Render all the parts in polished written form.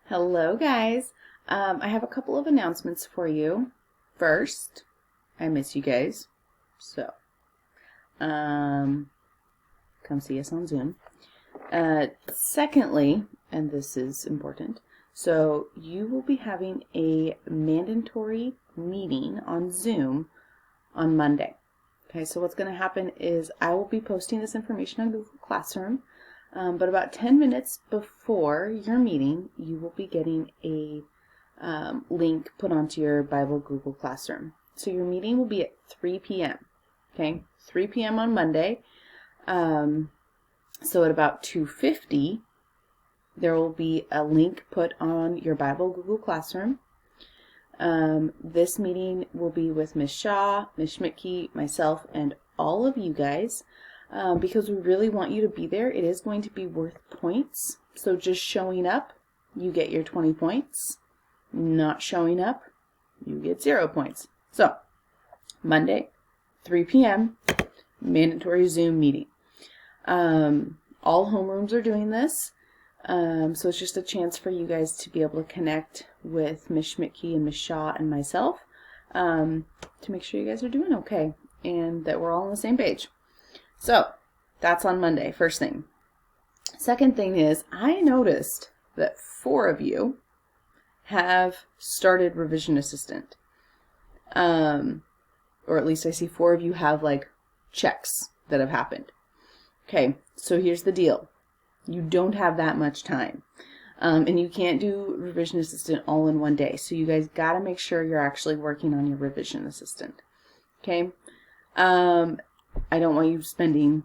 Hello guys. I have a couple of announcements for you. First, I miss you guys. So, come see us on Zoom. Secondly, and this is important, so you will be having a mandatory meeting on Zoom on Monday. Okay, so what's going to happen is I will be posting this information on Google Classroom. But about 10 minutes before your meeting, you will be getting a link put onto your Bible Google Classroom. So your meeting will be at 3 p.m. Okay, 3 p.m. on Monday. So at about 2:50, there will be a link put on your Bible Google Classroom. This meeting will be with Ms. Shaw, Ms. Schmidtke, myself, and all of you guys. Because we really want you to be there. It is going to be worth points. So just showing up, you get your 20 points. Not showing up, you get 0 points. So, Monday, 3 p.m., mandatory Zoom meeting. All homerooms are doing this. So it's just a chance for you guys to be able to connect with Ms. Schmidtke and Ms. Shaw and myself to make sure you guys are doing okay and that we're all on the same page. So, that's on Monday, first thing. Second thing is, I noticed that 4 of you have started Revision Assistant. Or at least I see 4 of you have, like, checks that have happened. Okay, so here's the deal. You don't have that much time. And you can't do Revision Assistant all in one day. So you guys gotta make sure you're actually working on your Revision Assistant. Okay? I don't want you spending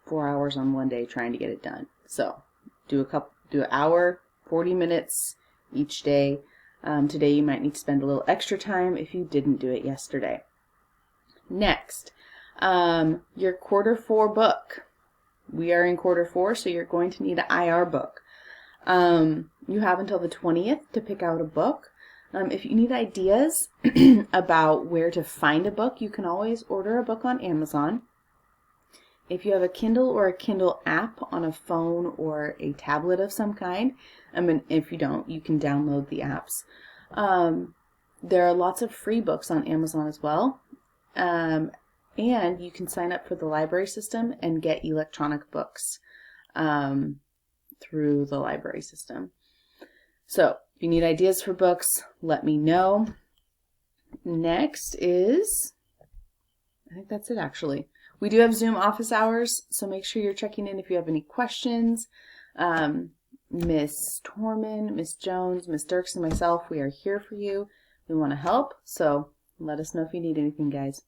4 hours on one day trying to get it done. So do an hour, 40 minutes each day. Today you might need to spend a little extra time if you didn't do it yesterday. Next, your quarter 4 book. We are in quarter 4, so you're going to need an IR book. You have until the 20th to pick out a book. If you need ideas about where to find a book, you can always order a book on Amazon. If you have a Kindle or a Kindle app on a phone or a tablet of some kind, if you don't, you can download the apps. There are lots of free books on Amazon as well. And you can sign up for the library system and get electronic books through the library system. So, if you need ideas for books, let me know. Next is, I think that's it actually. We do have Zoom office hours, so make sure you're checking in if you have any questions. Miss Torman, Miss Jones, Miss Dirks, and myself, we are here for you. We want to help, so let us know if you need anything, guys.